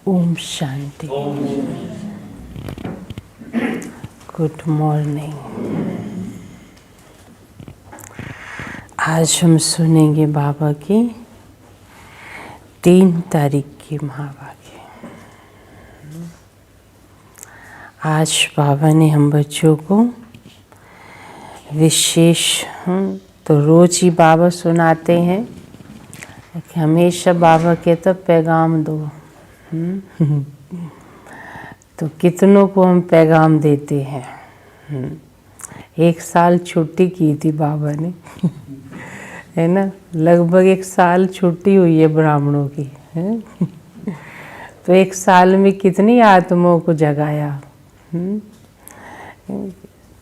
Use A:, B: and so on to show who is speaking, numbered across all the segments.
A: Om Shanti. Good morning. आज हम सुनेंगे बाबा की 3 तारीख की महावाक्य। आज बाबा ने हम बच्चों को विशेष तो रोज ही बाबा सुनाते हैं कि हमेशा बाबा कहते पैगाम दो। तो कितनों को हम पैगाम देते हैं। 1 साल छुट्टी की थी बाबा ने है ना, लगभग 1 साल छुट्टी हुई है ब्राह्मणों की है? तो 1 साल में कितनी आत्माओं को जगाया।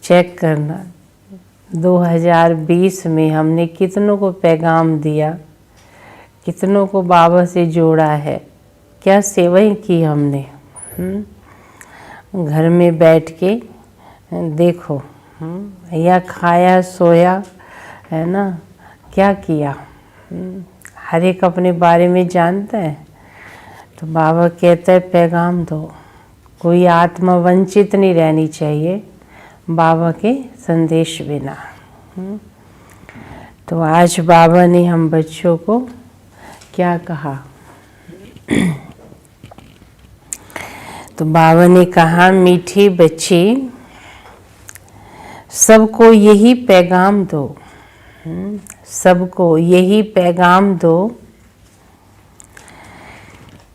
A: चेक करना 2020 में हमने कितनों को पैगाम दिया, कितनों को बाबा से जोड़ा है, क्या सेवाएं की हमने। घर में बैठ के देखो, या खाया सोया है ना, क्या किया। हर एक अपने बारे में जानता है। तो बाबा कहता है पैगाम दो, कोई आत्मा वंचित नहीं रहनी चाहिए बाबा के संदेश बिना। तो आज बाबा ने हम बच्चों को क्या कहा। तो बाबा ने कहा, मीठी बच्ची सबको यही पैगाम दो, सबको यही पैगाम दो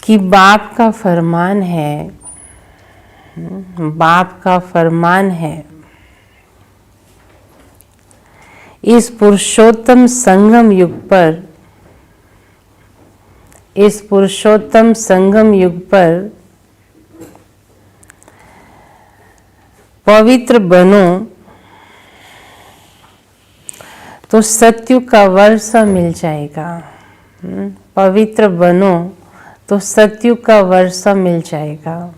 A: कि बाप का फरमान है, बाप का फरमान है इस पुरुषोत्तम संगम युग पर, इस पुरुषोत्तम संगम युग पर पवित्र बनो तो सत्युग का वर्षा मिल जाएगा। पवित्र बनो तो सत्युग का वर्षा मिल जाएगा।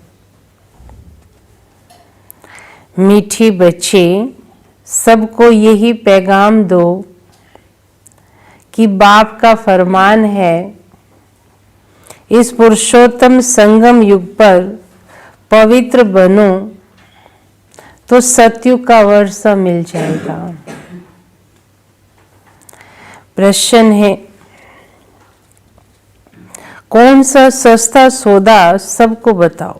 A: मीठी बच्ची सबको यही पैगाम दो कि बाप का फरमान है इस पुरुषोत्तम संगम युग पर पवित्र बनो तो सत्युग का वर्षा मिल जाएगा। प्रश्न है, कौन सा सस्ता सौदा सबको बताओ।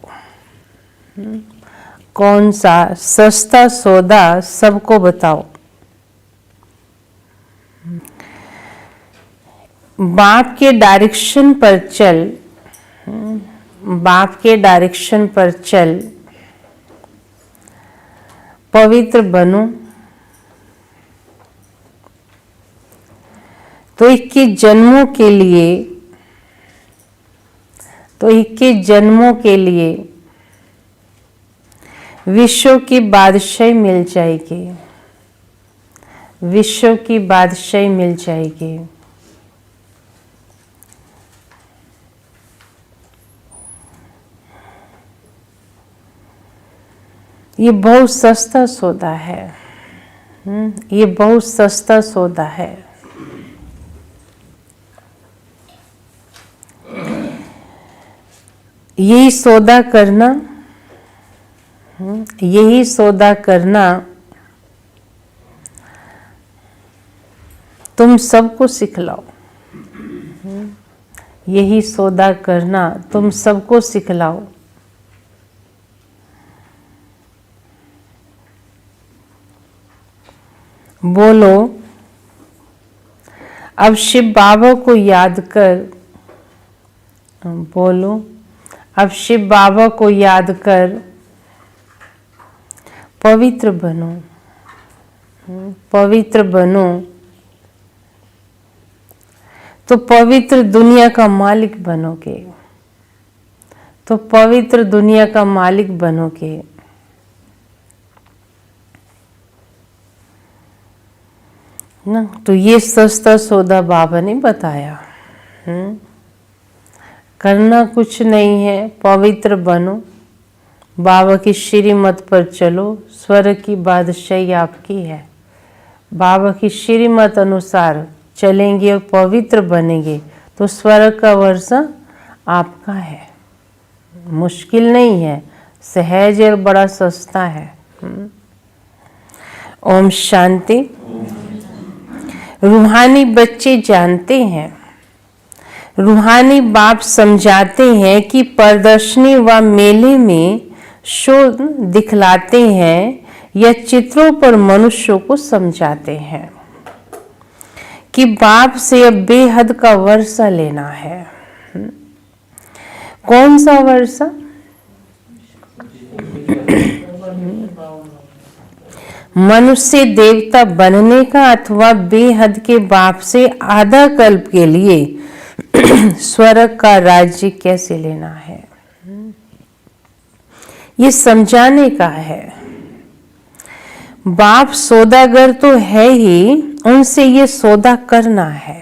A: कौन सा सस्ता सौदा सबको बताओ। बाप के डायरेक्शन पर चल, बाप के डायरेक्शन पर चल, पवित्र बनो तो 21 जन्मों के लिए, तो 21 जन्मों के लिए विश्व की बादशाही मिल जाएगी, विश्व की बादशाही मिल जाएगी। ये बहुत सस्ता सौदा है। ये बहुत सस्ता सौदा है। यही सौदा करना, यही सौदा करना तुम सबको सिखलाओ। यही सौदा करना तुम सबको सिखलाओ। बोलो, अब शिव बाबा को याद कर। बोलो, अब शिव बाबा को याद कर पवित्र बनो, पवित्र बनो तो पवित्र दुनिया का मालिक बनोगे, तो पवित्र दुनिया का मालिक बनोगे। ना, तो ये सस्ता सौदा बाबा ने बताया। करना कुछ नहीं है, पवित्र बनो, बाबा की श्रीमत पर चलो, स्वर्ग की बादशाही आपकी है। बाबा की श्रीमत अनुसार चलेंगे और पवित्र बनेंगे तो स्वर्ग का वर्षा आपका है। मुश्किल नहीं है, सहज और बड़ा सस्ता है। ओम शांति। रूहानी बच्चे जानते हैं, रूहानी बाप समझाते हैं कि प्रदर्शनी व मेले में शो दिखलाते हैं या चित्रों पर मनुष्यों को समझाते हैं कि बाप से अब बेहद का वर्षा लेना है। कौन सा वर्षा? मनुष्य देवता बनने का अथवा बेहद के बाप से आधा कल्प के लिए स्वर्ग का राज्य कैसे लेना है, ये समझाने का है। बाप सौदागर तो है ही, उनसे ये सौदा करना है।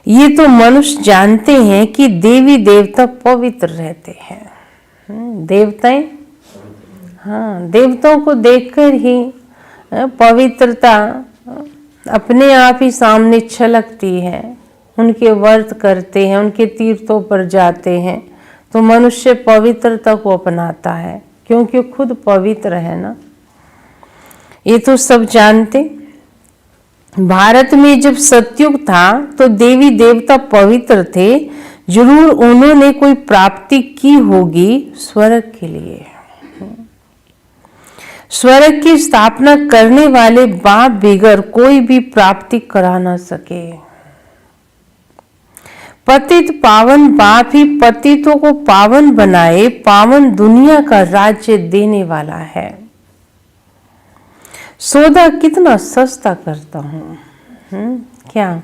A: ये तो मनुष्य जानते हैं कि देवी देवता पवित्र रहते हैं। देवताएं, हाँ, देवताओं को देखकर ही पवित्रता अपने आप ही सामने छलकती है। उनके व्रत करते हैं, उनके तीर्थों पर जाते हैं तो मनुष्य पवित्रता को अपनाता है, क्योंकि खुद पवित्र है ना। ये तो सब जानते। भारत में जब सतयुग था तो देवी देवता पवित्र थे, जरूर उन्होंने कोई प्राप्ति की होगी स्वर्ग के लिए। स्वर्ग की स्थापना करने वाले बाप बिगर कोई भी प्राप्ति करा न सके। पतित पावन बाप ही पतितों को पावन बनाए, पावन दुनिया का राज्य देने वाला है। सौदा कितना सस्ता करता हूँ, क्या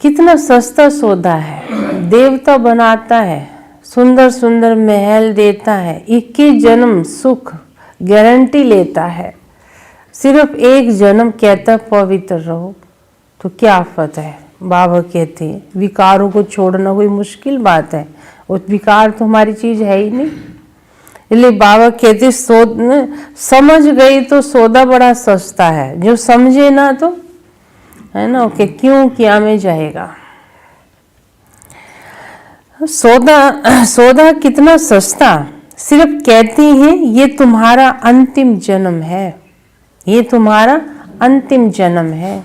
A: कितना सस्ता सौदा है। देवता बनाता है, सुंदर सुंदर महल देता है, 21 जन्म सुख गारंटी लेता है। सिर्फ एक जन्म कहता पवित्र रहो, तो क्या आफत है। बाबा कहते हैं विकारों को छोड़ना कोई मुश्किल बात है, और विकार तो हमारी चीज है ही नहीं। इसलिए बाबा कहते समझ गई तो सौदा बड़ा सस्ता है, जो समझे ना तो है ना कि क्यों क्या में जाएगा। सौदा कितना सस्ता, सिर्फ कहते हैं ये तुम्हारा अंतिम जन्म है, ये तुम्हारा अंतिम जन्म है।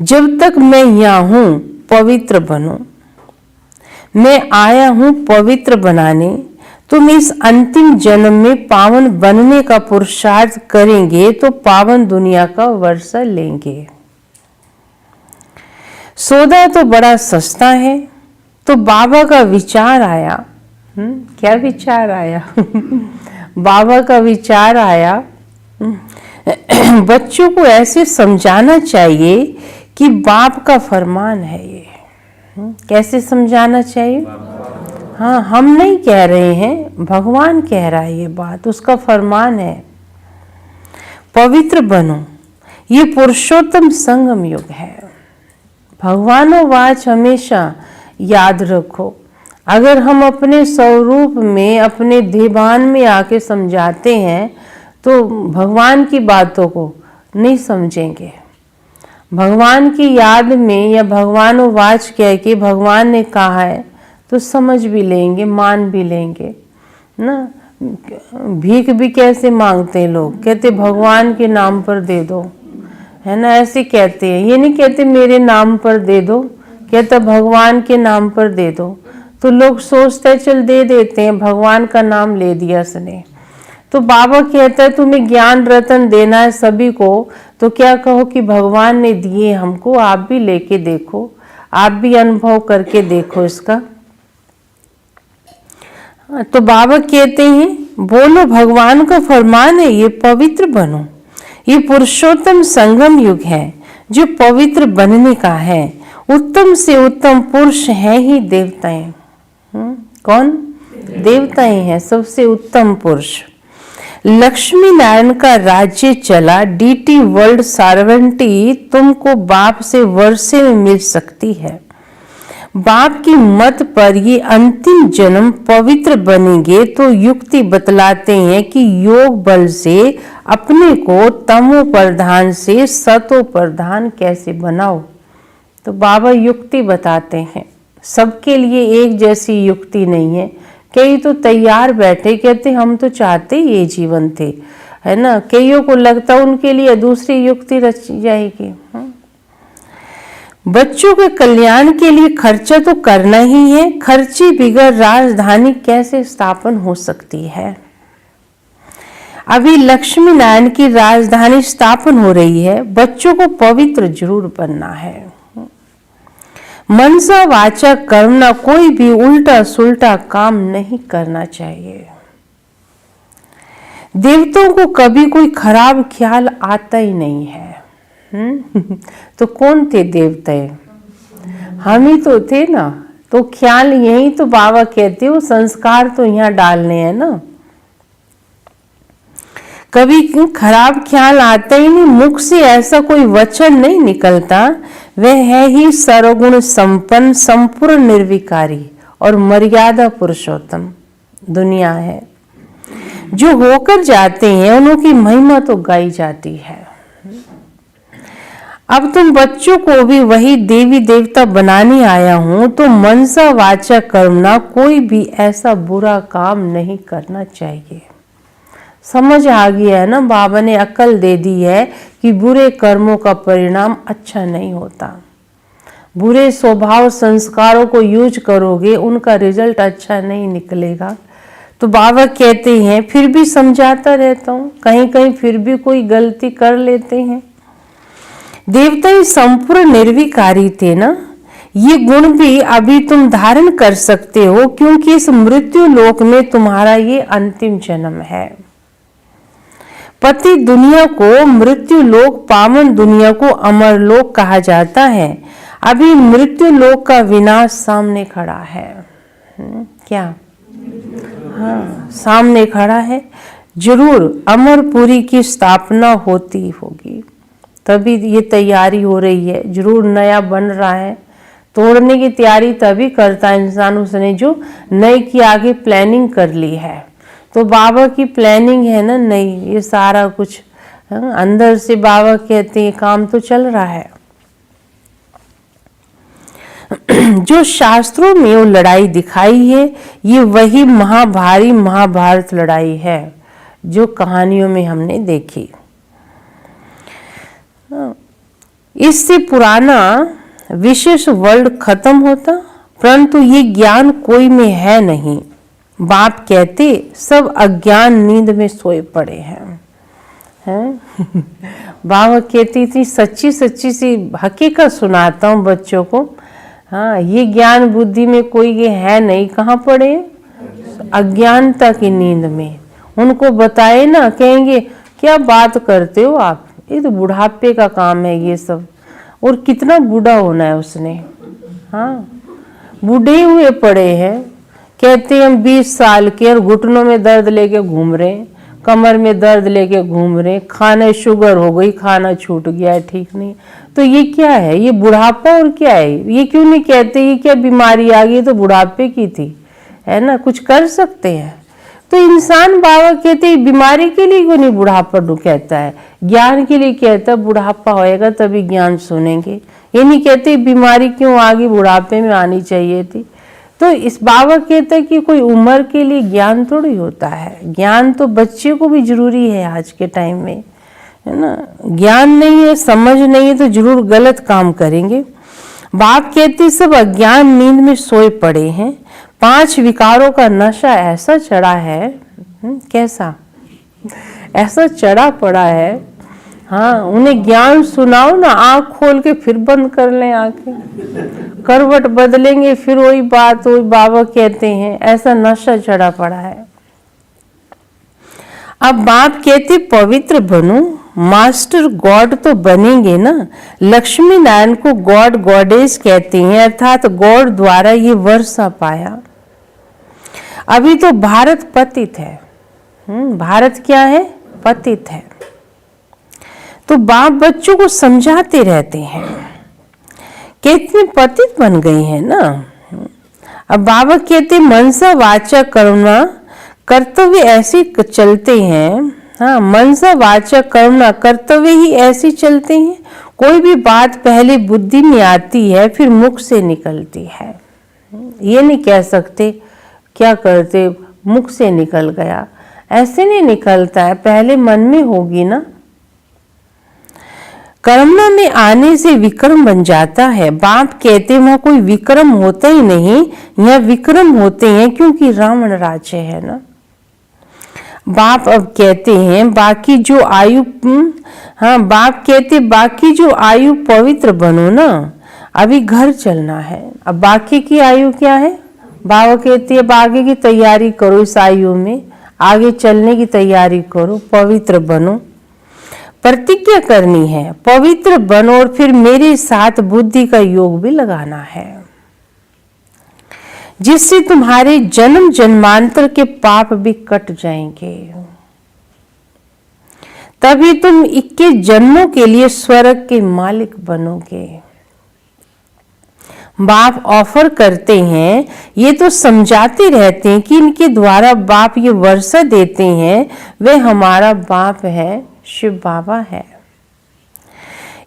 A: जब तक मैं यहाँ हूं पवित्र बनो, मैं आया हूं पवित्र बनाने। तुम इस अंतिम जन्म में पावन बनने का पुरुषार्थ करेंगे तो पावन दुनिया का वर्षा लेंगे। सौदा तो बड़ा सस्ता है। तो बाबा का विचार आया, क्या विचार आया? बाबा का विचार आया, बच्चों को ऐसे समझाना चाहिए कि बाप का फरमान है ये। कैसे समझाना चाहिए? हाँ, हम नहीं कह रहे हैं, भगवान कह रहा है ये बात, उसका फरमान है। पवित्र बनो, ये पुरुषोत्तम संगम युग है। भगवानों वाच हमेशा याद रखो। अगर हम अपने स्वरूप में, अपने ध्यान में आके समझाते हैं तो भगवान की बातों को नहीं समझेंगे। भगवान की याद में या भगवानों वाच कह के भगवान ने कहा है तो समझ भी लेंगे, मान भी लेंगे ना। भीख भी कैसे मांगते हैं लोग, कहते भगवान के नाम पर दे दो, है ना, ऐसे कहते हैं। ये नहीं कहते मेरे नाम पर दे दो, कहता भगवान के नाम पर दे दो। तो लोग सोचते चल दे देते हैं, भगवान का नाम ले दिया उसने। तो बाबा कहता है तुम्हें ज्ञान रतन देना है सभी को, तो क्या कहो कि भगवान ने दिए हमको, आप भी लेके देखो, आप भी अनुभव करके देखो इसका। तो बाबा कहते हैं बोलो भगवान का फरमान है, ये पवित्र बनो। ये पुरुषोत्तम संगम युग है जो पवित्र बनने का है। उत्तम से उत्तम पुरुष है ही देवताएं। कौन? देवताएं हैं सबसे उत्तम पुरुष। लक्ष्मी नारायण का राज्य चला, डीटी वर्ल्ड सार्वेंटी तुमको बाप से वर्षे में मिल सकती है। बाप की मत पर ये अंतिम जन्म पवित्र बनेंगे तो युक्ति बतलाते हैं कि योग बल से अपने को तमो प्रधान से सतो प्रधान कैसे बनाओ। तो बाबा युक्ति बताते हैं, सबके लिए एक जैसी युक्ति नहीं है। कई तो तैयार बैठे, कहते हम तो चाहते ही ये जीवन थे, है ना। कईयों को लगता उनके लिए दूसरी युक्ति रची जाएगी। बच्चों के कल्याण के लिए खर्चा तो करना ही है, खर्चे बिगड़ राजधानी कैसे स्थापन हो सकती है। अभी लक्ष्मी नारायण की राजधानी स्थापन हो रही है, बच्चों को पवित्र जरूर बनना है। मनसा वाचा कर्मणा, कोई भी उल्टा सुल्टा काम नहीं करना चाहिए। देवताओं को कभी कोई खराब ख्याल आता ही नहीं है। तो कौन थे देवता? हम ही तो थे ना। तो ख्याल यही तो बाबा कहते हो, संस्कार तो यहाँ डालने हैं ना। कभी खराब ख्याल आता ही नहीं, मुख से ऐसा कोई वचन नहीं निकलता। वह है ही सर्वगुण संपन्न, संपूर्ण निर्विकारी और मर्यादा पुरुषोत्तम। दुनिया है जो होकर जाते हैं, उनकी महिमा तो गाई जाती है। अब तुम बच्चों को भी वही देवी देवता बनाने आया हूं, तो मनसा वाचा कर्मणा, कोई भी ऐसा बुरा काम नहीं करना चाहिए। समझ आ गया है ना, बाबा ने अकल दे दी है कि बुरे कर्मों का परिणाम अच्छा नहीं होता। बुरे स्वभाव संस्कारों को यूज करोगे, उनका रिजल्ट अच्छा नहीं निकलेगा। तो बाबा कहते हैं, फिर भी समझाता रहता हूँ, कहीं कहीं फिर भी कोई गलती कर लेते हैं। देवता ही संपूर्ण निर्विकारी थे ना, ये गुण भी अभी तुम धारण कर सकते हो, क्योंकि इस मृत्यु लोक में तुम्हारा ये अंतिम जन्म है। पति दुनिया को मृत्यु लोक, पावन दुनिया को अमर लोक कहा जाता है। अभी मृत्यु लोक का विनाश सामने खड़ा है। क्या? हाँ, सामने खड़ा है। जरूर अमरपुरी की स्थापना होती होगी, तभी ये तैयारी हो रही है। जरूर नया बन रहा है, तोड़ने की तैयारी तभी करता है इंसान उसने जो नए की आगे प्लानिंग कर ली है। तो बाबा की प्लानिंग है ना नई, ये सारा कुछ अंदर से बाबा कहते हैं काम तो चल रहा है। जो शास्त्रों में वो लड़ाई दिखाई है, ये वही महाभारत लड़ाई है जो कहानियों में हमने देखी। इससे पुराना विशेष वर्ल्ड खत्म होता, परंतु ये ज्ञान कोई में है नहीं। बाप कहते सब अज्ञान नींद में सोए पड़े हैं। बाबा कहती थी सच्ची सच्ची सी हकीकत सुनाता हूँ बच्चों को। हाँ, ये ज्ञान बुद्धि में कोई ये है नहीं। कहाँ पड़े? अज्ञानता की नींद में। उनको बताए ना, कहेंगे क्या बात करते हो आप, ये तो बुढ़ापे का काम है ये सब। और कितना बूढ़ा होना है उसने। हाँ, बूढ़े हुए पड़े हैं। कहते हम 20 साल के और घुटनों में दर्द लेके घूम रहे, कमर में दर्द लेके घूम रहे, खाने शुगर हो गई, खाना छूट गया है, ठीक नहीं। तो ये क्या है? ये बुढ़ापा और क्या है? ये क्यों नहीं कहते ये क्या बीमारी आ गई तो बुढ़ापे की थी, है ना, कुछ कर सकते हैं। तो इंसान बाबा कहते हैं बीमारी के लिए क्यों नहीं बुढ़ापा कहता है, ज्ञान के लिए कहता है। बुढ़ापा होएगा तभी ज्ञान सुनेंगे। ये नहीं कहते बीमारी क्यों आ गई, बुढ़ापे में आनी चाहिए थी। तो इस बाबा कहता है कि कोई उम्र के लिए ज्ञान थोड़ी होता है। ज्ञान तो बच्चे को भी जरूरी है आज के टाइम में, है ना। ज्ञान नहीं है, समझ नहीं है तो जरूर गलत काम करेंगे। बाप कहते सब अज्ञान नींद में सोए पड़े हैं। 5 विकारों का नशा ऐसा चढ़ा है, कैसा ऐसा चढ़ा पड़ा है। हाँ, उन्हें ज्ञान सुनाओ ना, आंख खोल के फिर बंद कर लें आंखें, करवट बदलेंगे फिर वही बात, वही बाबा कहते हैं ऐसा नशा चढ़ा पड़ा है। अब बाप कहते पवित्र बनो, मास्टर गॉड तो बनेंगे ना। लक्ष्मी नारायण को गॉड गॉडेस कहते हैं, अर्थात गॉड द्वारा ये वर्षा पाया। अभी तो भारत पतित है। भारत क्या है? पतित है। तो बाप बच्चों को समझाते रहते हैं, कितने पतित बन गए हैं ना। अब बाबा कहते मनसा वाचा कर्मणा, कर्तव्य ऐसे चलते हैं। हाँ, मनसा वाचा कर्मणा, कर्तव्य ही ऐसे चलते हैं। कोई भी बात पहले बुद्धि में आती है फिर मुख से निकलती है। ये नहीं कह सकते क्या करते मुख से निकल गया, ऐसे नहीं निकलता है, पहले मन में होगी ना। कर्मणा में आने से विक्रम बन जाता है। बाप कहते हैं वहां कोई विक्रम होता ही नहीं, यहाँ विक्रम होते हैं क्योंकि रावण राज्य है ना। बाप अब कहते हैं बाकी जो आयु, हाँ बाप कहते बाकी जो आयु पवित्र बनो ना, अभी घर चलना है। अब बाकी की आयु क्या है? बाबा कहते हैं आगे की तैयारी करो, इस आयु में आगे चलने की तैयारी करो, पवित्र बनो। प्रतिज्ञा करनी है पवित्र बनो और फिर मेरे साथ बुद्धि का योग भी लगाना है, जिससे तुम्हारे जन्म जन्मांतर के पाप भी कट जाएंगे। तभी तुम 21 जन्मों के लिए स्वर्ग के मालिक बनोगे। बाप ऑफर करते हैं, ये तो समझाते रहते हैं कि इनके द्वारा बाप ये वर्षा देते हैं, वे हमारा बाप है, शिव बाबा है।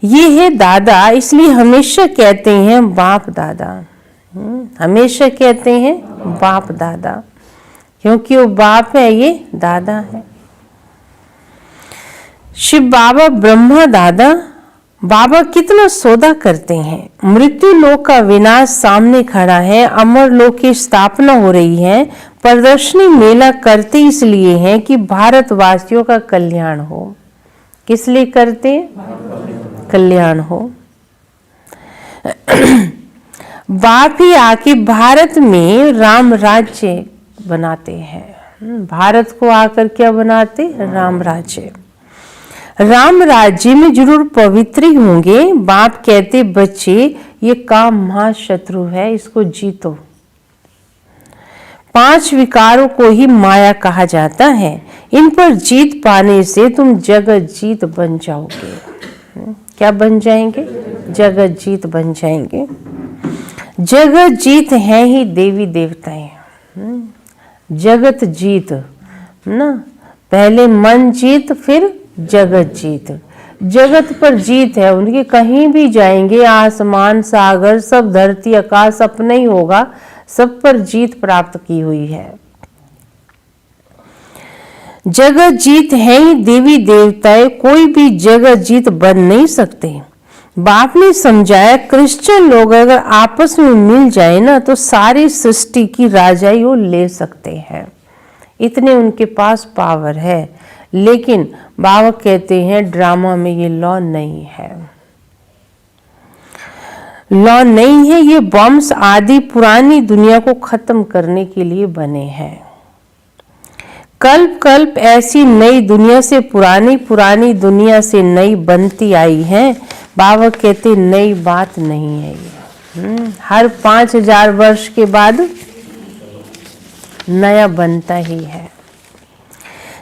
A: ये है दादा, इसलिए हमेशा कहते हैं बाप दादा। हमेशा कहते हैं बाप दादा, क्योंकि वो बाप है, ये दादा है। शिव बाबा ब्रह्मा दादा। बाबा कितना सौदा करते हैं। मृत्यु लोक का विनाश सामने खड़ा है, अमर लोक की स्थापना हो रही है। प्रदर्शनी मेला करते इसलिए हैं कि भारतवासियों का कल्याण हो। किस लिए करते? कल्याण हो। बाप ही आके भारत में राम राज्य बनाते हैं। भारत को आकर क्या बनाते? राम राज्य। राम राज्य में जरूर पवित्र ही होंगे। बाप कहते बच्चे ये काम महाशत्रु है, इसको जीतो। 5 विकारों को ही माया कहा जाता है। इन पर जीत पाने से तुम जगत जीत बन जाओगे। क्या बन जाएंगे? जगत जीत बन जाएंगे। जगत जीत है ही देवी देवताएं। जगत जीत ना, पहले मन जीत फिर जगत जीत। जगत पर जीत है उनकी, कहीं भी जाएंगे आसमान सागर सब धरती आकाश अपना ही होगा, सब पर जीत प्राप्त की हुई है। जगत जीत है ही देवी देवताएं, कोई भी जगत जीत बन नहीं सकते। बाप ने समझाया क्रिश्चियन लोग अगर आपस में मिल जाए ना तो सारी सृष्टि की राजाई वो ले सकते हैं, इतने उनके पास पावर है। लेकिन बाबा कहते हैं ड्रामा में ये लॉ नहीं है, लॉ नहीं है। ये बॉम्ब्स आदि पुरानी दुनिया को खत्म करने के लिए बने हैं। कल्प कल्प ऐसी नई दुनिया से पुरानी, पुरानी दुनिया से नई बनती आई है। बाबा कहते नई बात नहीं है ये। हर 5000 वर्ष के बाद नया बनता ही है।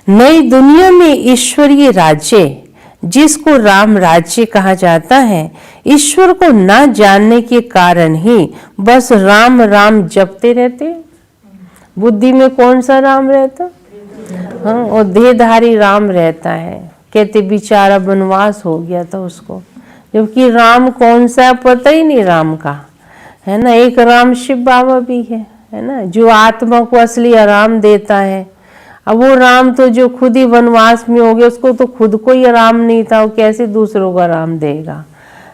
A: नई दुनिया में ईश्वरीय राज्य, जिसको राम राज्य कहा जाता है, ईश्वर को ना जानने के कारण ही बस राम राम जपते रहते। बुद्धि में कौन सा राम रहता? हाँ, और देहधारी राम रहता है। कहते बेचारा वनवास हो गया था उसको, जबकि राम कौन सा पता ही नहीं राम का, है ना। एक राम शिव बाबा भी है ना, जो आत्मा को असली आराम देता है। अब वो राम तो जो खुद ही वनवास में हो गया, उसको तो खुद को ही आराम नहीं था, वो कैसे दूसरों को आराम देगा,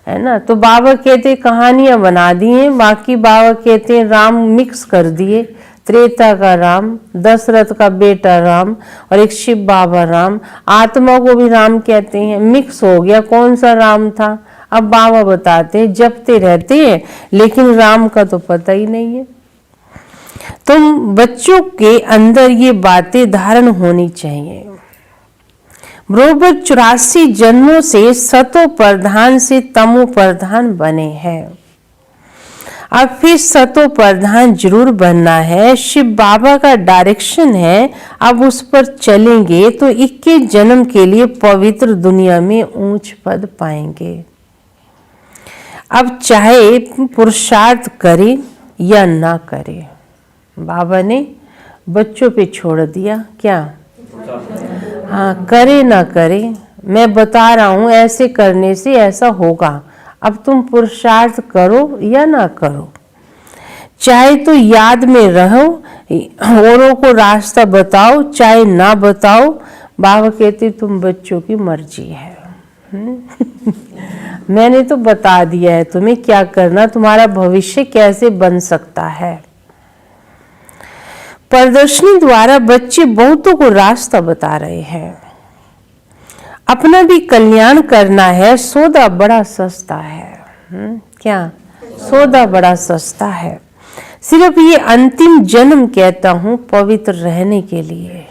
A: है ना। तो बाबा कहते कहानियां बना दी हैं, बाकी बाबा कहते हैं राम मिक्स कर दिए। त्रेता का राम, दशरथ का बेटा राम और एक शिव बाबा राम, आत्मा को भी राम कहते हैं। मिक्स हो गया, कौन सा राम था? अब बाबा बताते हैं जपते रहते हैं लेकिन राम का तो पता ही नहीं है। तुम बच्चों के अंदर ये बातें धारण होनी चाहिए। बरोबर 84 जन्मों से सतो प्रधान से तमो प्रधान बने हैं, अब फिर सतो प्रधान जरूर बनना है। शिव बाबा का डायरेक्शन है, अब उस पर चलेंगे तो 21 जन्म के लिए पवित्र दुनिया में ऊंच पद पाएंगे। अब चाहे पुरुषार्थ करे या ना करे, बाबा ने बच्चों पे छोड़ दिया। क्या? हाँ, करे ना करे मैं बता रहा हूं ऐसे करने से ऐसा होगा, अब तुम पुरुषार्थ करो या ना करो। चाहे तो याद में रहो, औरों को रास्ता बताओ, चाहे ना बताओ। बाबा कहते तुम बच्चों की मर्जी है। मैंने तो बता दिया है तुम्हें क्या करना, तुम्हारा भविष्य कैसे बन सकता है। प्रदर्शनी द्वारा बच्चे बहुतों को रास्ता बता रहे हैं। अपना भी कल्याण करना है, सौदा बड़ा सस्ता है। क्या सौदा बड़ा सस्ता है। सिर्फ ये अंतिम जन्म कहता हूं पवित्र रहने के लिए।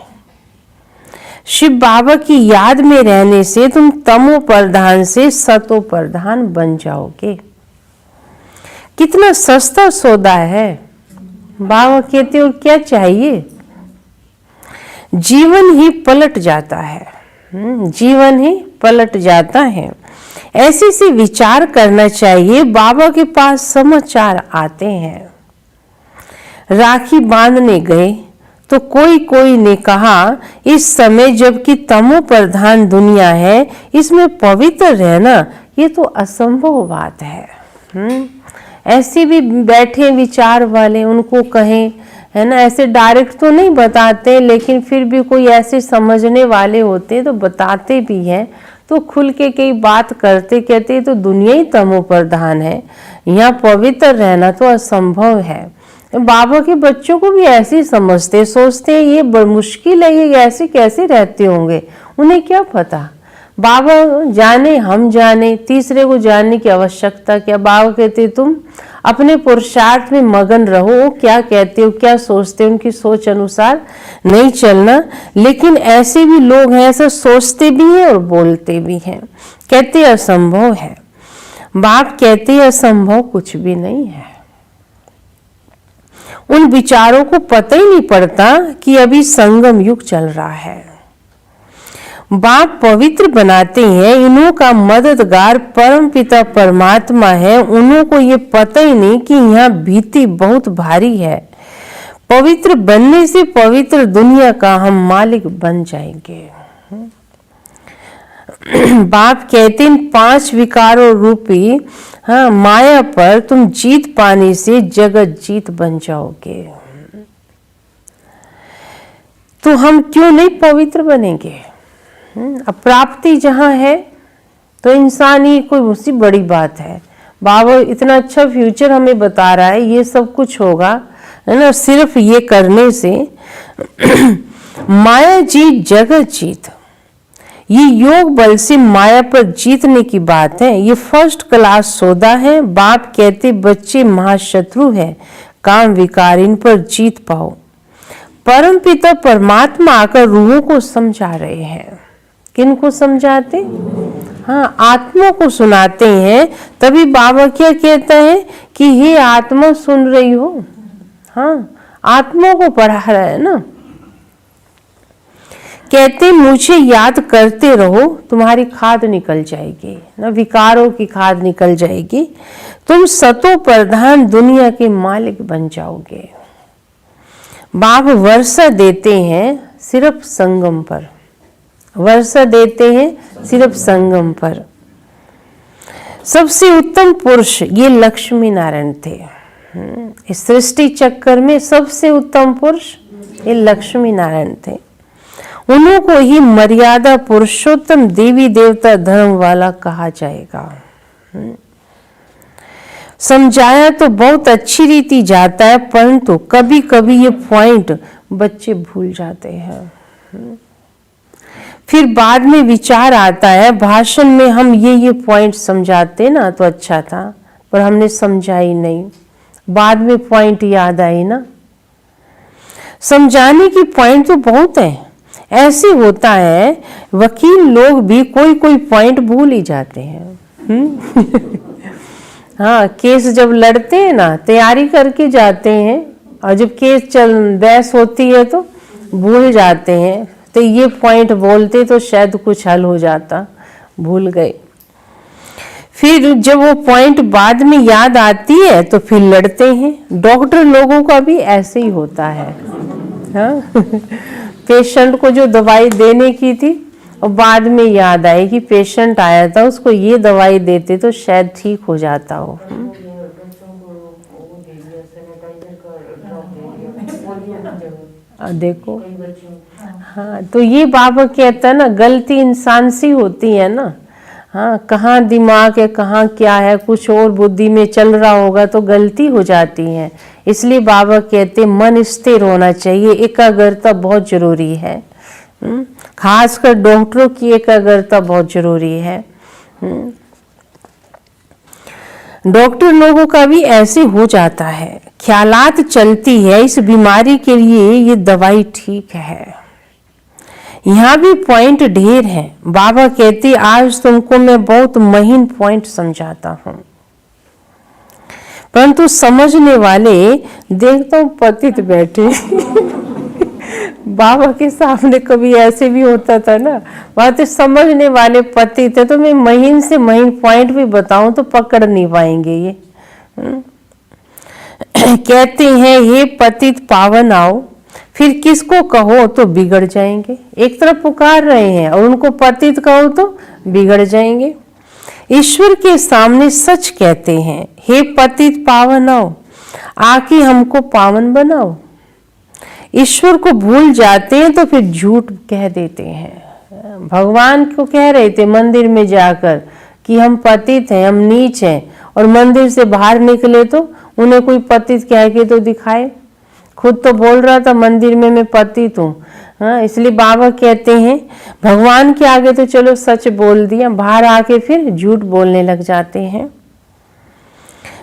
A: शिव बाबा की याद में रहने से तुम तमो प्रधान से सतो प्रधान बन जाओगे। कितना सस्ता सौदा है। बाबा कहते हो क्या चाहिए, जीवन ही पलट जाता है। जीवन ही पलट जाता है। ऐसे से विचार करना चाहिए। बाबा के पास समाचार आते हैं। राखी बांधने गए तो कोई ने कहा इस समय जबकि तमो प्रधान दुनिया है, इसमें पवित्र रहना ये तो असंभव बात है। ऐसे भी बैठे विचार वाले उनको कहें, है ना, ऐसे डायरेक्ट तो नहीं बताते, लेकिन फिर भी कोई ऐसे समझने वाले होते तो बताते भी हैं। तो खुल के कई बात करते, कहते तो दुनिया ही तमो प्रधान है, यहाँ पवित्र रहना तो असंभव है। बाबा के बच्चों को भी ऐसे ही समझते, सोचते हैं ये बड़ी मुश्किल है, ये ऐसे कैसे रहते होंगे, उन्हें क्या पता। बाबा जाने हम जाने, तीसरे को जानने की आवश्यकता क्या। बाबा कहते तुम अपने पुरुषार्थ में मगन रहो, क्या कहते हो क्या सोचते हो उनकी सोच अनुसार नहीं चलना। लेकिन ऐसे भी लोग हैं, ऐसा सोचते भी हैं और बोलते भी हैं, कहते असंभव है। बाप कहते असंभव कुछ भी नहीं है। उन विचारों को पता ही नहीं पड़ता कि अभी संगम युग चल रहा है। बाप पवित्र बनाते हैं, इन्हों का मददगार परम पिता परमात्मा है। उन्हों को ये पता ही नहीं कि यहाँ भीति बहुत भारी है। पवित्र बनने से पवित्र दुनिया का हम मालिक बन जाएंगे। बाप कहते इन 5 विकारों रूपी माया पर तुम जीत पाने से जगत जीत बन जाओगे। तो हम क्यों नहीं पवित्र बनेंगे। अब प्राप्ति जहां है तो इंसान ही कोई उससे बड़ी बात है। बाबा इतना अच्छा फ्यूचर हमें बता रहा है, ये सब कुछ होगा, है ना, सिर्फ ये करने से। माया जीत जगत जीत, ये योग बल से माया पर जीतने की बात है। ये फर्स्ट क्लास सौदा है। बाप कहते बच्चे महाशत्रु है, काम विकार इन पर जीत पाओ। परम पिता परमात्मा आकर रूहों को समझा रहे हैं। किन को समझाते? हाँ, आत्मा को सुनाते हैं। तभी बाबा क्या कहता है कि हे आत्मा सुन रही हो। हाँ, आत्मा को पढ़ा रहा है ना। कहते मुझे याद करते रहो, तुम्हारी खाद निकल जाएगी ना, विकारों की खाद निकल जाएगी। तुम सतो प्रधान दुनिया के मालिक बन जाओगे। बाप वर्षा देते हैं सिर्फ संगम पर, वर्षा देते हैं सिर्फ संगम पर। सबसे उत्तम पुरुष ये लक्ष्मी नारायण थे। इस सृष्टि चक्कर में सबसे उत्तम पुरुष ये लक्ष्मी नारायण थे। उन्हों को ही मर्यादा पुरुषोत्तम देवी देवता धर्म वाला कहा जाएगा। समझाया तो बहुत अच्छी रीति जाता है, परंतु कभी कभी ये पॉइंट बच्चे भूल जाते हैं। फिर बाद में विचार आता है, भाषण में हम ये पॉइंट समझाते ना तो अच्छा था, पर हमने समझा ही नहीं। बाद में पॉइंट याद आई ना। समझाने की पॉइंट तो बहुत है। ऐसे होता है वकील लोग भी कोई पॉइंट भूल ही जाते हैं। हाँ, केस जब लड़ते हैं ना, तैयारी करके जाते हैं, और जब केस बहस होती है तो भूल जाते हैं। तो ये पॉइंट बोलते तो शायद कुछ हल हो जाता, भूल गए। फिर जब वो पॉइंट बाद में याद आती है तो फिर लड़ते हैं। डॉक्टर लोगों का भी ऐसे ही होता है। हाँ? पेशेंट को जो दवाई देने की थी और बाद में याद आए कि पेशेंट आया था, उसको ये दवाई देते तो शायद ठीक हो जाता हो। देखो, हाँ, तो ये बाबा कहता है ना, गलती इंसान से होती है ना। हाँ, कहाँ दिमाग है, कहाँ क्या है, कुछ और बुद्धि में चल रहा होगा तो गलती हो जाती है। इसलिए बाबा कहते मन स्थिर होना चाहिए, एकाग्रता बहुत जरूरी है। खासकर डॉक्टरों की एकाग्रता बहुत जरूरी है। डॉक्टर लोगों का भी ऐसे हो जाता है, ख्यालात चलती है इस बीमारी के लिए ये दवाई ठीक है। यहाँ भी पॉइंट ढेर है। बाबा कहते आज तुमको मैं बहुत महीन पॉइंट समझाता हूँ, परंतु समझने वाले देखता हूँ पतित बैठे बाबा के सामने कभी ऐसे भी होता था ना, वहां तो समझने वाले पतित है, तो मैं महीन से महीन पॉइंट भी बताऊं तो पकड़ नहीं पाएंगे ये। कहते हैं हे पतित पावन आओ, फिर किसको कहो तो बिगड़ जाएंगे। एक तरफ पुकार रहे हैं और उनको पतित कहो तो बिगड़ जाएंगे। ईश्वर के सामने सच कहते हैं, हे पतित पावन आओ, आके हमको पावन बनाओ। ईश्वर को भूल जाते हैं तो फिर झूठ कह देते हैं। भगवान को कह रहे थे मंदिर में जाकर कि हम पतित हैं, हम नीच हैं, और मंदिर से बाहर निकले तो उन्हें कोई पतित कह के तो दिखाए। खुद तो बोल रहा था मंदिर में मैं पतित हूँ। हाँ, इसलिए बाबा कहते हैं भगवान के आगे तो चलो सच बोल दिया, बाहर आके फिर झूठ बोलने लग जाते हैं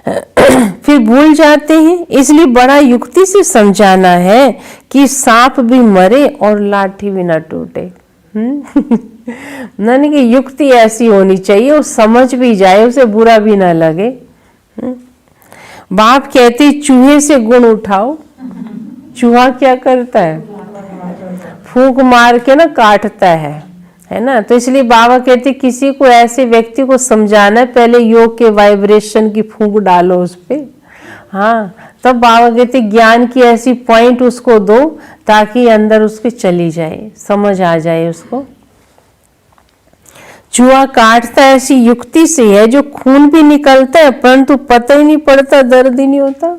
A: फिर भूल जाते हैं। इसलिए बड़ा युक्ति से समझाना है कि सांप भी मरे और लाठी भी ना टूटे। ना, नहीं कि युक्ति ऐसी होनी चाहिए, वो समझ भी जाए, उसे बुरा भी ना लगे। बाप कहते चूहे से गुण उठाओ। चूहा क्या करता है, फूंक मार के ना काटता है ना। तो इसलिए बाबा कहते किसी को ऐसे व्यक्ति को समझाना है, पहले योग के वाइब्रेशन की फूंक डालो उस पे। हाँ, तब बाबा कहते ज्ञान की ऐसी पॉइंट उसको दो ताकि अंदर उसके चली जाए, समझ आ जाए उसको। चूहा काटता ऐसी युक्ति से है जो खून भी निकलता है परंतु पता ही नहीं पड़ता, दर्द ही नहीं होता।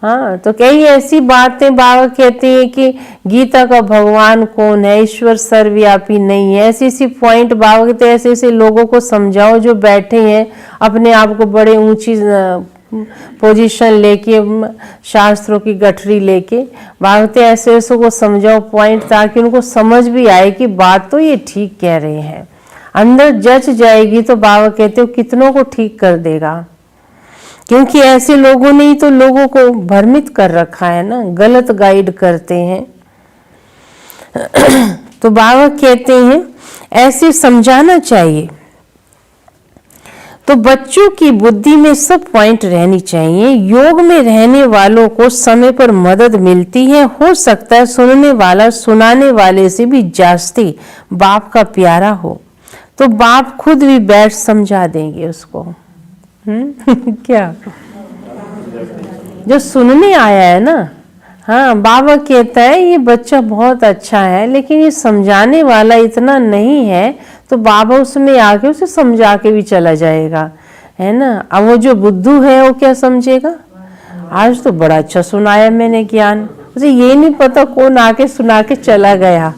A: हाँ, तो कई ऐसी बातें बाबा कहते हैं कि गीता का भगवान कौन है, ईश्वर सर्वव्यापी नहीं है। ऐसी ऐसी पॉइंट बाबा कहते हैं ऐसे ऐसे लोगों को समझाओ जो बैठे हैं अपने आप को बड़े ऊंची पोजीशन लेके, शास्त्रों की गठरी लेके। बाबा कहते ऐसे ऐसे को समझाओ पॉइंट, ताकि उनको समझ भी आए कि बात तो ये ठीक कह रहे हैं। अंदर जच जाएगी तो बाबा कहते हो कितनों को ठीक कर देगा, क्योंकि ऐसे लोगों ने ही तो लोगों को भ्रमित कर रखा है ना, गलत गाइड करते हैं। तो बाबा कहते हैं ऐसे समझाना चाहिए। तो बच्चों की बुद्धि में सब पॉइंट रहनी चाहिए। योग में रहने वालों को समय पर मदद मिलती है। हो सकता है सुनने वाला सुनाने वाले से भी जास्ती बाप का प्यारा हो, तो बाप खुद भी बैठ समझा देंगे उसको। क्या जो सुनने आया है ना, हाँ, बाबा कहता है ये बच्चा बहुत अच्छा है लेकिन ये समझाने वाला इतना नहीं है, तो बाबा उसमें आके उसे समझा के भी चला जाएगा, है ना। अब वो जो बुद्धू है वो क्या समझेगा, आज तो बड़ा अच्छा सुनाया मैंने ज्ञान, उसे ये नहीं पता कौन आके सुना के चला गया,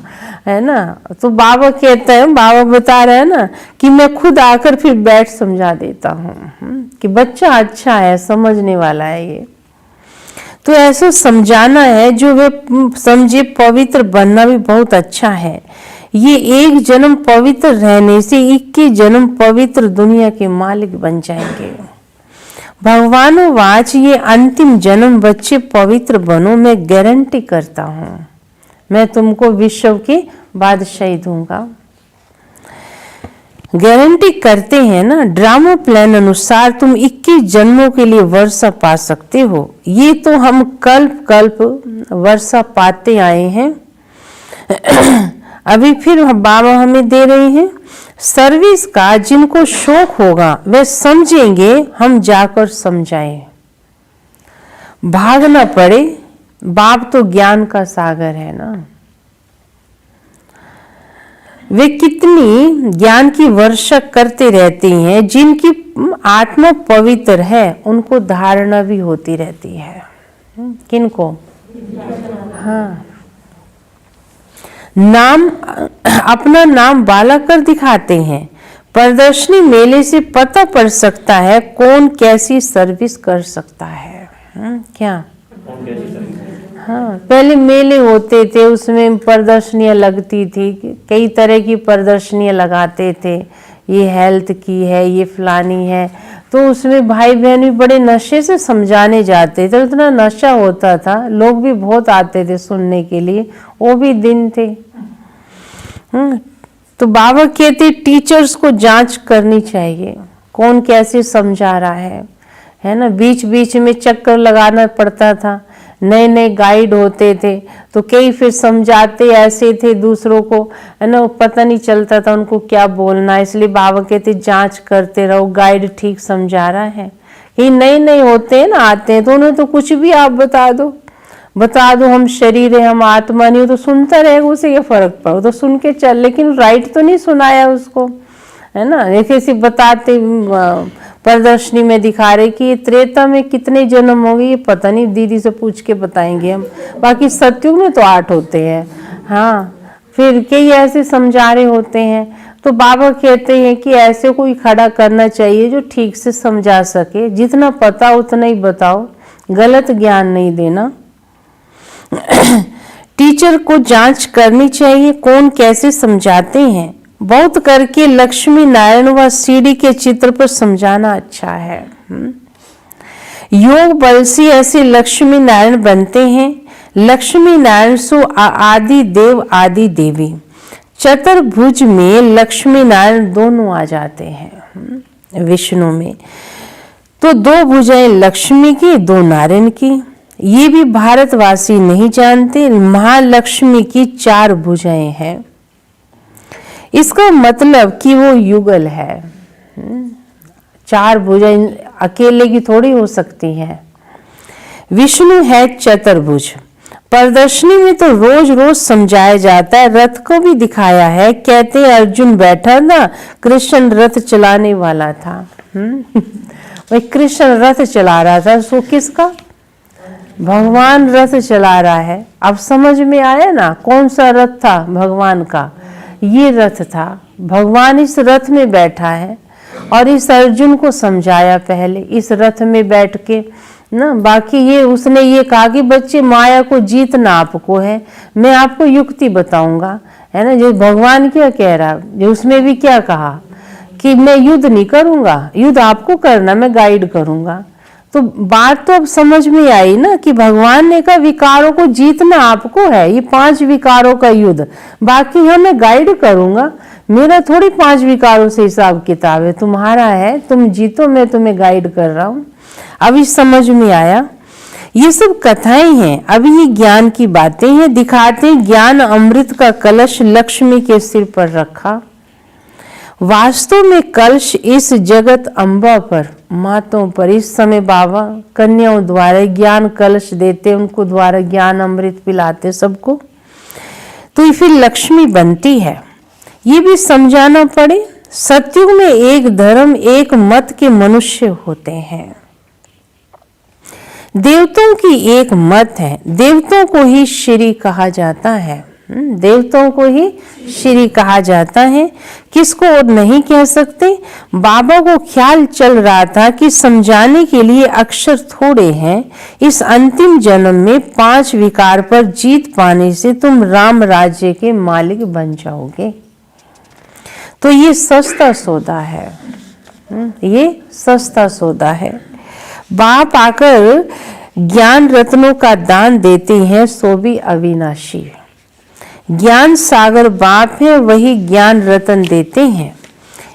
A: है ना। तो बाबा कहता है, बाबा बता रहे हैं ना कि मैं खुद आकर फिर बैठ समझा देता हूँ कि बच्चा अच्छा है, समझने वाला है ये। तो ऐसा समझाना है जो वे समझे। पवित्र बनना भी बहुत अच्छा है। ये एक जन्म पवित्र रहने से 21 जन्म पवित्र दुनिया के मालिक बन जाएंगे। भगवानोवाच ये अंतिम जन्म बच्चे पवित्र बनो, मैं गारंटी करता हूँ, मैं तुमको विश्व की बादशाही दूंगा। गारंटी करते हैं ना। ड्रामा प्लान अनुसार तुम 21 जन्मों के लिए वर्षा पा सकते हो। ये तो हम कल्प कल्प वर्षा पाते आए हैं। अभी फिर बाबा हमें दे रहे हैं सर्विस का। जिनको शौक होगा वे समझेंगे, हम जाकर समझाएं, भागना पड़े। बाप तो ज्ञान का सागर है ना। वे कितनी ज्ञान की वर्षा करते रहती हैं। जिनकी आत्मा पवित्र है उनको धारणा भी होती रहती है। किनको? हाँ, नाम अपना नाम बाला कर दिखाते हैं। प्रदर्शनी मेले से पता पड़ सकता है कौन कैसी सर्विस कर सकता है। क्या? हाँ, पहले मेले होते थे, उसमें प्रदर्शनियाँ लगती थी, कई तरह की प्रदर्शनियाँ लगाते थे। ये हेल्थ की है, ये फलानी है, तो उसमें भाई बहन भी बड़े नशे से समझाने जाते थे। इतना नशा होता था, लोग भी बहुत आते थे सुनने के लिए, वो भी दिन थे। तो बाबा कहते टीचर्स को जांच करनी चाहिए, कौन कैसे समझा रहा है ना। बीच बीच में चक्कर लगाना पड़ता था, नए नए गाइड होते थे, तो कई फिर समझाते ऐसे थे दूसरों को, है ना, पता नहीं चलता था उनको क्या बोलना। इसलिए बाबा कहते जांच करते रहो, गाइड ठीक समझा रहा है। ये नए नए होते हैं ना, आते हैं, तो उन्हें तो कुछ भी आप बता दो हम शरीर है, हम आत्मा नहीं हो, तो सुनता रहेगा, उसे क्या फर्क पड़ा, तो सुन के चल, लेकिन राइट तो नहीं सुनाया उसको, है ना। ऐसे बताते प्रदर्शनी में दिखा रहे कि ये त्रेता में कितने जन्म हो गए, ये पता नहीं, दीदी से पूछ के बताएंगे हम। बाकी सतयुग में तो 8 होते हैं। हाँ, फिर कई ऐसे समझा रहे होते हैं। तो बाबा कहते हैं कि ऐसे कोई खड़ा करना चाहिए जो ठीक से समझा सके, जितना पता उतना ही बताओ, गलत ज्ञान नहीं देना। टीचर को जांच करनी चाहिए कौन कैसे समझाते हैं। बहुत करके लक्ष्मी नारायण व सीढ़ी के चित्र पर समझाना अच्छा है। योग बल से ऐसे लक्ष्मी नारायण बनते हैं। लक्ष्मी नारायण सो आदि देव आदि देवी। चतुर्भुज में लक्ष्मी नारायण दोनों आ जाते हैं। विष्णु में तो 2 भुजाएं लक्ष्मी की, 2 नारायण की। ये भी भारतवासी नहीं जानते, महालक्ष्मी की 4 भुजाएं हैं। इसका मतलब कि वो युगल है। 4 भुजाएं अकेले की थोड़ी हो सकती है। विष्णु है चतुर्भुज। प्रदर्शनी में तो रोज रोज समझाया जाता है, रथ को भी दिखाया है। कहते हैं अर्जुन बैठा था, कृष्ण रथ चलाने वाला था। भाई कृष्ण रथ चला रहा था, सो किसका? भगवान रथ चला रहा है। अब समझ में आया ना कौन सा रथ था भगवान का? ये रथ था, भगवान इस रथ में बैठा है। और इस अर्जुन को समझाया पहले इस रथ में बैठ के ना। बाकी ये उसने ये कहा कि बच्चे माया को जीतना आपको है, मैं आपको युक्ति बताऊंगा, है ना। जो भगवान क्या कह रहा, जो उसमें भी क्या कहा कि मैं युद्ध नहीं करूंगा, युद्ध आपको करना, मैं गाइड करूंगा। तो बात तो अब समझ में आई ना कि भगवान ने कहा विकारों को जीतना आपको है, ये 5 विकारों का युद्ध, बाकी हाँ मैं गाइड करूंगा, मेरा थोड़ी 5 विकारों से हिसाब किताब है, तुम्हारा है, तुम जीतो, मैं तुम्हें गाइड कर रहा हूं। अभी समझ में आया। ये सब कथाएं हैं, अभी ये ज्ञान की बातें हैं। दिखाते हैं ज्ञान अमृत का कलश लक्ष्मी के सिर पर रखा। वास्तव में कलश इस जगत अम्बा पर, मातों पर इस समय बाबा कन्याओं द्वारा ज्ञान कलश देते, उनको द्वारा ज्ञान अमृत पिलाते सबको, तो ये फिर लक्ष्मी बनती है। ये भी समझाना पड़े। सतयुग में एक धर्म एक मत के मनुष्य होते हैं। देवताओं की एक मत है, देवताओं को ही श्री कहा जाता है। देवताओं को ही श्री कहा जाता है, किसको और नहीं कह सकते। बाबा को ख्याल चल रहा था कि समझाने के लिए अक्षर थोड़े हैं। इस अंतिम जन्म में 5 विकार पर जीत पाने से तुम राम राज्य के मालिक बन जाओगे। तो ये सस्ता सौदा है, ये सस्ता सौदा है। बाप आकर ज्ञान रत्नों का दान देते हैं, सो भी अविनाशी। ज्ञान सागर बाप है, वही ज्ञान रतन देते हैं।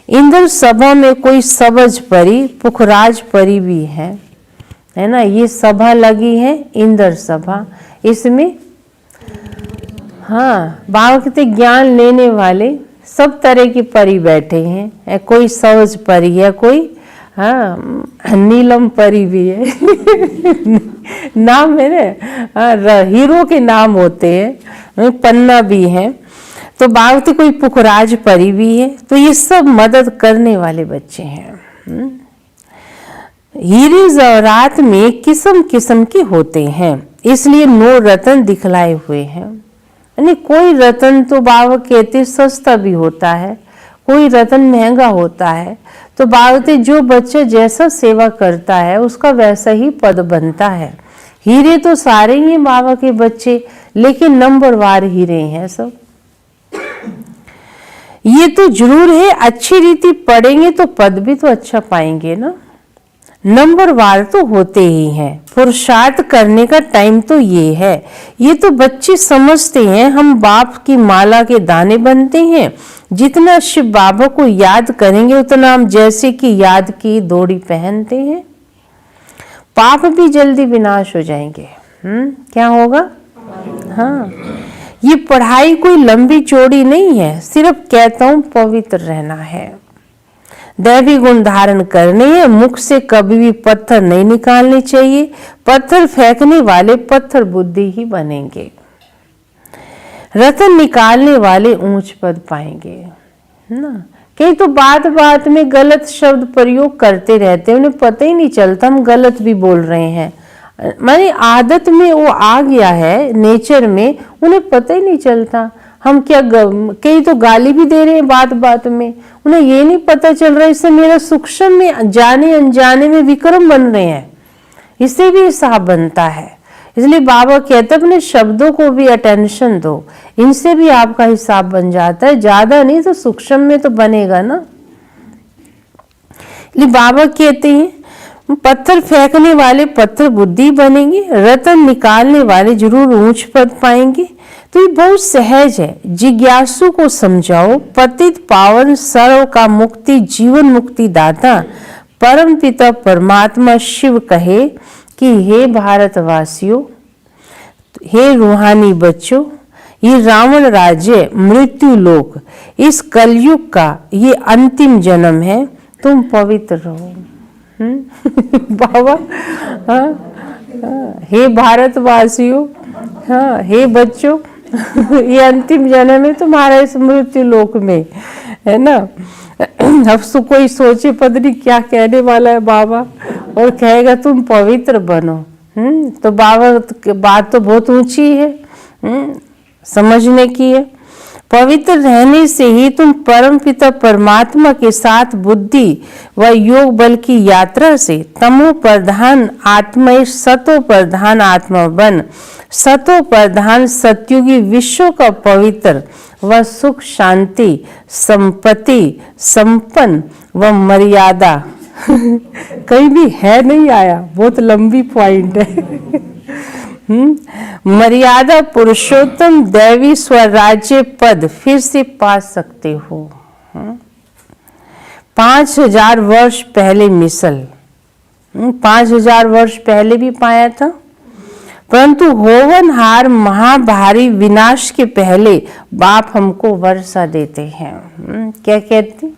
A: इंद्र सभा में कोई सबज परी, पुखराज परी भी है ना। ये सभा लगी है इंद्र सभा, इसमें हाँ बाबा कहते ज्ञान लेने वाले सब तरह की परी बैठे हैं। कोई सहज परी है, कोई हाँ नीलम परी भी है। नाम है ना, हीरो के नाम होते हैं, पन्ना भी है। तो बागवती कोई पुखराज परी भी है, तो ये सब मदद करने वाले बच्चे हैं। हीरे जवाहरात में किस्म किस्म के होते हैं, इसलिए 9 रत्न दिखलाए हुए हैं। यानी कोई रत्न तो बाबा कहते सस्ता भी होता है, कोई रत्न महंगा होता है। तो बाबा जो बच्चा जैसा सेवा करता है उसका वैसा ही पद बनता है। हीरे तो सारे ही हैं बाबा के बच्चे, लेकिन नंबरवार हीरे हैं सब। ये तो जरूर है, अच्छी रीति पढ़ेंगे तो पद भी तो अच्छा पाएंगे ना। नंबरवार तो होते ही हैं। पुरुषार्थ करने का टाइम तो ये है। ये तो बच्चे समझते हैं हम बाप की माला के दाने बनते हैं। जितना शिव बाबा को याद करेंगे उतना हम जैसे कि याद की दौड़ी पहनते हैं, पाप भी जल्दी विनाश हो जाएंगे। क्या होगा? हाँ, ये पढ़ाई कोई लंबी चौड़ी नहीं है, सिर्फ कहता हूं पवित्र रहना है, दैवी गुण धारण करने हैं। मुख से कभी भी पत्थर नहीं निकालने चाहिए। पत्थर फेंकने वाले पत्थर बुद्धि ही बनेंगे। रतन निकालने वाले ऊंच पद पाएंगे ना। कई तो बात बात में गलत शब्द प्रयोग करते रहते हैं, उन्हें पता ही नहीं चलता हम गलत भी बोल रहे हैं। माने आदत में वो आ गया है, नेचर में, उन्हें पता ही नहीं चलता हम क्या कई तो गाली भी दे रहे हैं बात बात में, उन्हें ये नहीं पता चल रहा इससे मेरा सूक्ष्म में जाने अनजाने में विक्रम बन रहे हैं, इससे भी हिसाब बनता है। इसलिए बाबा कहते हैं अपने शब्दों को भी अटेंशन दो, इनसे भी आपका हिसाब बन जाता है। ज्यादा नहीं तो सूक्ष्म में तो बनेगा ना। इसलिए बाबा कहते हैं पत्थर फेंकने वाले पत्थर बुद्धि बनेंगे, रतन निकालने वाले जरूर ऊंच पद पाएंगे। तो ये बहुत सहज है। जिज्ञासु को समझाओ, पतित पावन सर्व का मुक्ति जीवन मुक्ति दाता परम पिता परमात्मा शिव कहे कि हे भारतवासियों, हे रूहानी बच्चों, ये रावण राज्य मृत्यु लोक इस कलयुग का ये अंतिम जन्म है, तुम पवित्र रहो। बाबा हे भारतवासियों, हाँ हे बच्चों, ये अंतिम जन्म है तुम्हारा इस मृत्यु लोक में, है ना। अब कोई सोचे पता नहीं क्या कहने वाला है बाबा, और कहेगा तुम पवित्र बनो। तो बाबा बात तो बहुत ऊंची है, समझने की है। पवित्र रहने से ही तुम परम पिता परमात्मा के साथ बुद्धि व योग बल की यात्रा से तमो प्रधान आत्मा सतो प्रधान आत्मा बन सतो प्रधान सत्युगी विश्व का पवित्र व सुख शांति संपत्ति संपन्न व मर्यादा कहीं भी है नहीं आया, बहुत लंबी पॉइंट है। मर्यादा पुरुषोत्तम दैवी स्वराज्य पद फिर से पा सकते हो। 5000 वर्ष पहले मिसल 5000 वर्ष पहले भी पाया था, परंतु होवनहार महाभारी विनाश के पहले बाप हमको वर्षा देते हैं। क्या कहते?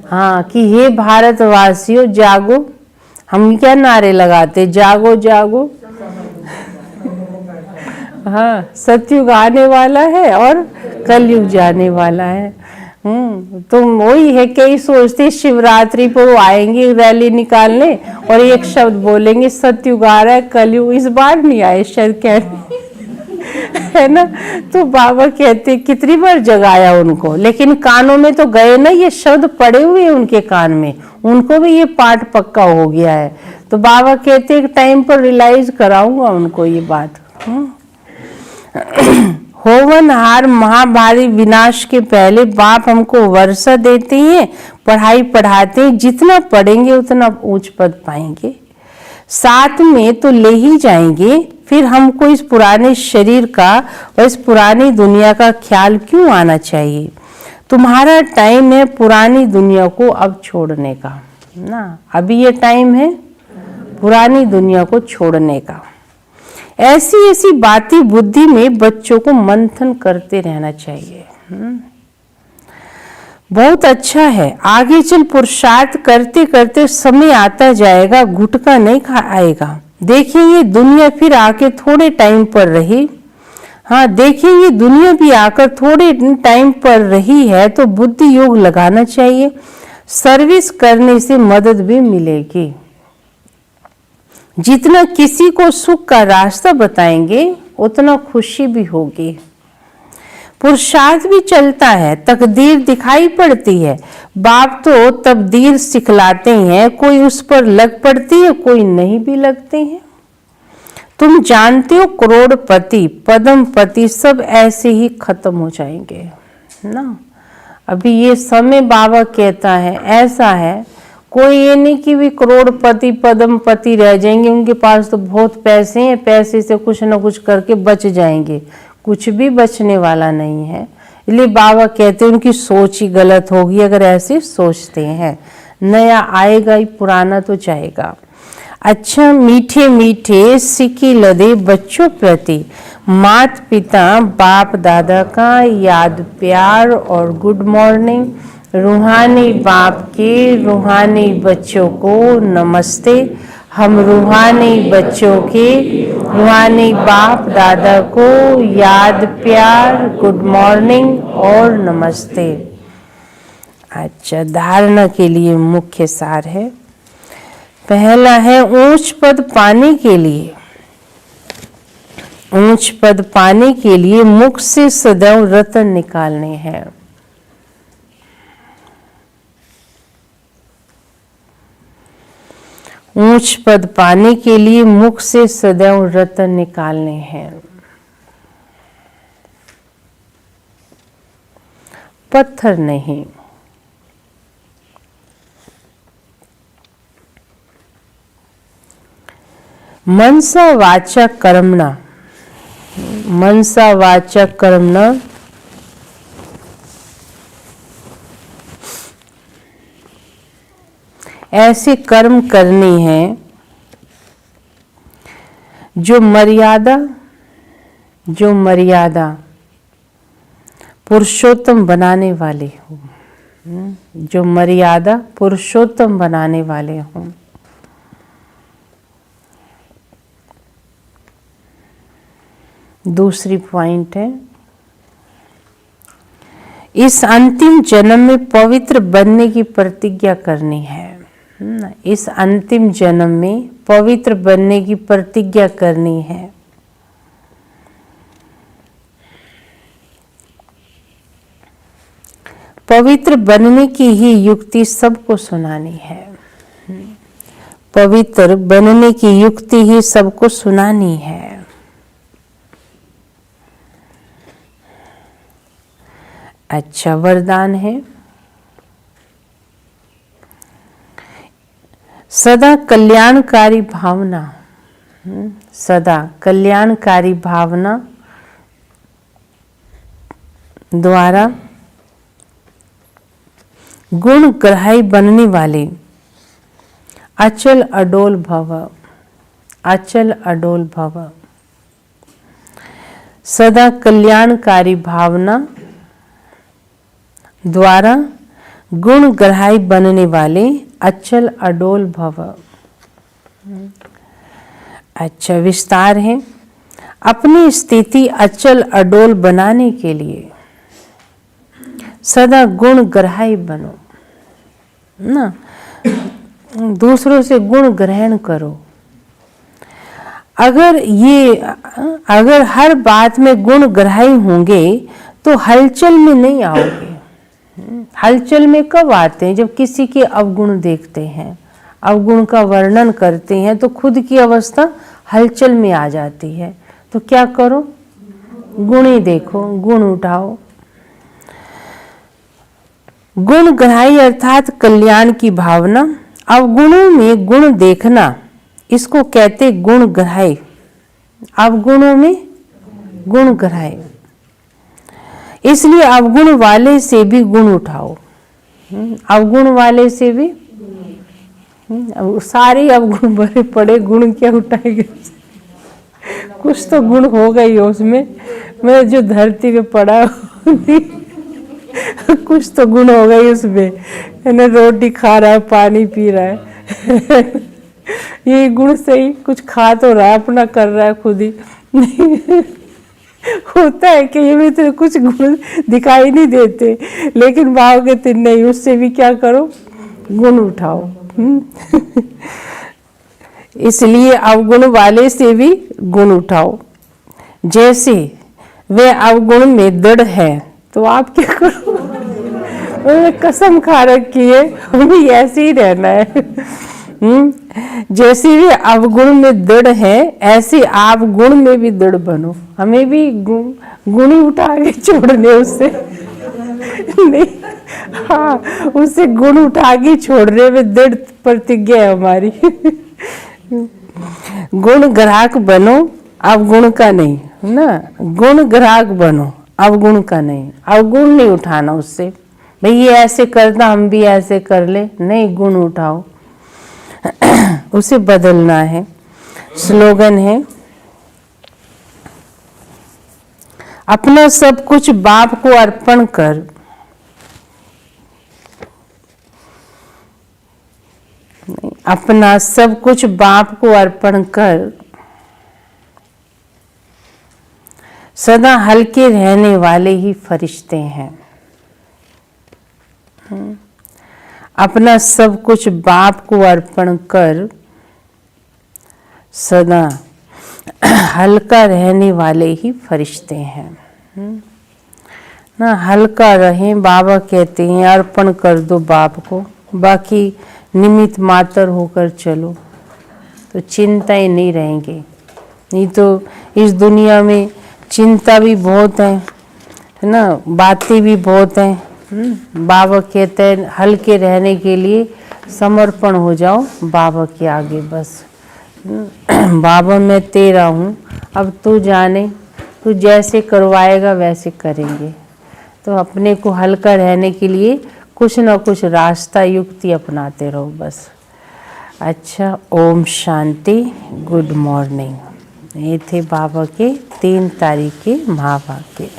A: हाँ, कि हे भारतवासियों जागो। हम क्या नारे लगाते? जागो जागो। हाँ, सतयुग आने वाला है और कलयुग जाने वाला है। तो वही है, कई सोचते शिवरात्रि पर वो आएंगे रैली निकालने और एक शब्द बोलेंगे सतयुग आ रहा है कलयुग, इस बार नहीं आए शायद कहने है ना। तो बाबा कहते कितनी बार जगाया उनको, लेकिन कानों में तो गए ना, ये शब्द पड़े हुए हैं उनके कान में, उनको भी ये पाठ पक्का हो गया है। तो बाबा कहते एक टाइम पर रियलाइज कराऊंगा उनको ये बात। होवनहार महाभारी विनाश के पहले बाप हमको वर्षा देते हैं, पढ़ाई पढ़ाते हैं, जितना पढ़ेंगे उतना उच्च पद पाएंगे, साथ में तो ले ही जाएंगे। फिर हमको इस पुराने शरीर का और इस पुरानी दुनिया का ख्याल क्यों आना चाहिए? तुम्हारा टाइम है पुरानी दुनिया को अब छोड़ने का ना, अभी ये टाइम है पुरानी दुनिया को छोड़ने का। ऐसी ऐसी बातें बुद्धि में बच्चों को मंथन करते रहना चाहिए। बहुत अच्छा है, आगे चल पुरुषार्थ करते करते समय आता जाएगा, गुटका नहीं आएगा। देखिए ये दुनिया फिर आके थोड़े टाइम पर रही, हाँ, देखेंगे दुनिया भी आकर थोड़े टाइम पर रही है तो बुद्धि योग लगाना चाहिए। सर्विस करने से मदद भी मिलेगी। जितना किसी को सुख का रास्ता बताएंगे उतना खुशी भी होगी। पुरुषार्थ भी चलता है, तकदीर दिखाई पड़ती है। बाप तो तकदीर सिखलाते हैं, कोई उस पर लग पड़ती है, कोई नहीं भी लगते हैं। तुम जानते हो करोड़पति, पद्मपति सब ऐसे ही खत्म हो जाएंगे ना। अभी ये समय बाबा कहता है ऐसा है, कोई ये नहीं कि भी करोड़पति पद्मपति रह जाएंगे, उनके पास तो बहुत पैसे हैं, पैसे से कुछ ना कुछ करके बच जाएंगे। कुछ भी बचने वाला नहीं है। इसलिए बाबा कहते हैं उनकी सोच ही गलत होगी अगर ऐसे सोचते हैं। नया आएगा ही, पुराना तो जाएगा। अच्छा, मीठे मीठे सिक्के लदे बच्चों प्रति माता पिता बाप दादा का याद प्यार और गुड मॉर्निंग। रूहानी बाप के रूहानी बच्चों को नमस्ते। हम रूहानी बच्चों के रूहानी बाप दादा को याद प्यार गुड मॉर्निंग और नमस्ते। अच्छा, धारणा के लिए मुख्य सार है। पहला है ऊंच पद पाने के लिए। ऊंच पद पाने के लिए मुख से सदैव रतन निकालने हैं। ऊंच पद पाने के लिए मुख से सदैव रतन निकालने हैं। पत्थर नहीं। मनसा वाचा कर्मणा। मनसा वाचा कर्मणा ऐसे कर्म करने हैं जो मर्यादा पुरुषोत्तम बनाने वाले हों। जो मर्यादा पुरुषोत्तम बनाने वाले हों। दूसरी पॉइंट है, इस अंतिम जन्म में पवित्र बनने की प्रतिज्ञा करनी है। इस अंतिम जन्म में पवित्र बनने की प्रतिज्ञा करनी है। पवित्र बनने की ही युक्ति सबको सुनानी है। पवित्र बनने की युक्ति ही सबको सुनानी है। अच्छा, वरदान है सदा कल्याणकारी भावना। सदा कल्याणकारी भावना द्वारा गुण ग्राही बनने वाले अचल अडोल भव। अचल अडोल भव। सदा कल्याणकारी भावना द्वारा गुण ग्राही बनने वाले अचल अडोल भव। अच्छा, विस्तार है। अपनी स्थिति अचल अडोल बनाने के लिए सदा गुण ग्राही बनो ना। दूसरों से गुण ग्रहण करो। अगर हर बात में गुण ग्राही होंगे तो हलचल में नहीं आओगे। हलचल में कब आते हैं? जब किसी के अवगुण देखते हैं, अवगुण का वर्णन करते हैं तो खुद की अवस्था हलचल में आ जाती है। तो क्या करो? गुण ही देखो, गुण उठाओ। गुण ग्राही अर्थात कल्याण की भावना। अवगुणों में गुण देखना, इसको कहते गुण ग्राही। अवगुणों में गुण ग्राही। इसलिए अवगुण वाले से भी गुण उठाओ। अवगुण वाले से भी सारे अवगुण भरे पड़े, गुण क्या उठाएंगे? कुछ तो गुण होगा ही उसमें। मैं जो धरती पे पड़ा कुछ तो गुण हो गई उसमें, है ना। रोटी खा रहा है, पानी पी रहा है ये गुण सही। कुछ खा तो रहा है, अपना कर रहा है खुद ही होता है कि ये में तो कुछ गुण दिखाई नहीं देते, लेकिन बाबा कहते नहीं, उससे भी क्या करो, गुण उठाओ। इसलिए अवगुण वाले से भी गुण उठाओ। जैसे वे अवगुण में दृढ़ है तो आप क्या करो, उन्होंने कसम खा रखी है हमें ऐसे ही रहना है। जैसे वे अवगुण में दृढ़ है ऐसे आप गुण में भी दृढ़ बनो। हमें भी गुण ही उठा के छोड़ने उससे नहीं, हाँ उससे गुण उठा के छोड़ने में दृढ़ प्रतिज्ञा है हमारी। गुण ग्राहक बनो, अवगुण का नहीं ना। गुण ग्राहक बनो, अवगुण का नहीं। अवगुण नहीं उठाना उससे, भाई ये ऐसे करना हम भी ऐसे कर ले, नहीं, गुण उठाओ। उसे बदलना है। स्लोगन है, अपना सब कुछ बाप को अर्पण कर, अपना सब कुछ बाप को अर्पण कर, सदा हल्के रहने वाले ही फरिश्ते हैं। अपना सब कुछ बाप को अर्पण कर, सदा हल्का रहने वाले ही फरिश्ते हैं ना। हल्का रहें, बाबा कहते हैं अर्पण कर दो बाप को, बाकी निमित्त मात्र होकर चलो तो चिंताएं नहीं रहेंगे। नहीं तो इस दुनिया में चिंता भी बहुत है ना, बातें भी बहुत हैं। बाबा कहते हैं हल्के रहने के लिए समर्पण हो जाओ बाबा के आगे, बस बाबा मैं तेरा हूँ, अब तू जाने, तू जैसे करवाएगा वैसे करेंगे। तो अपने को हल्का रहने के लिए कुछ ना कुछ रास्ता युक्ति अपनाते रहो बस। अच्छा, ओम शांति, गुड मॉर्निंग। ये थे बाबा के 3 तारीख के महावाक्य।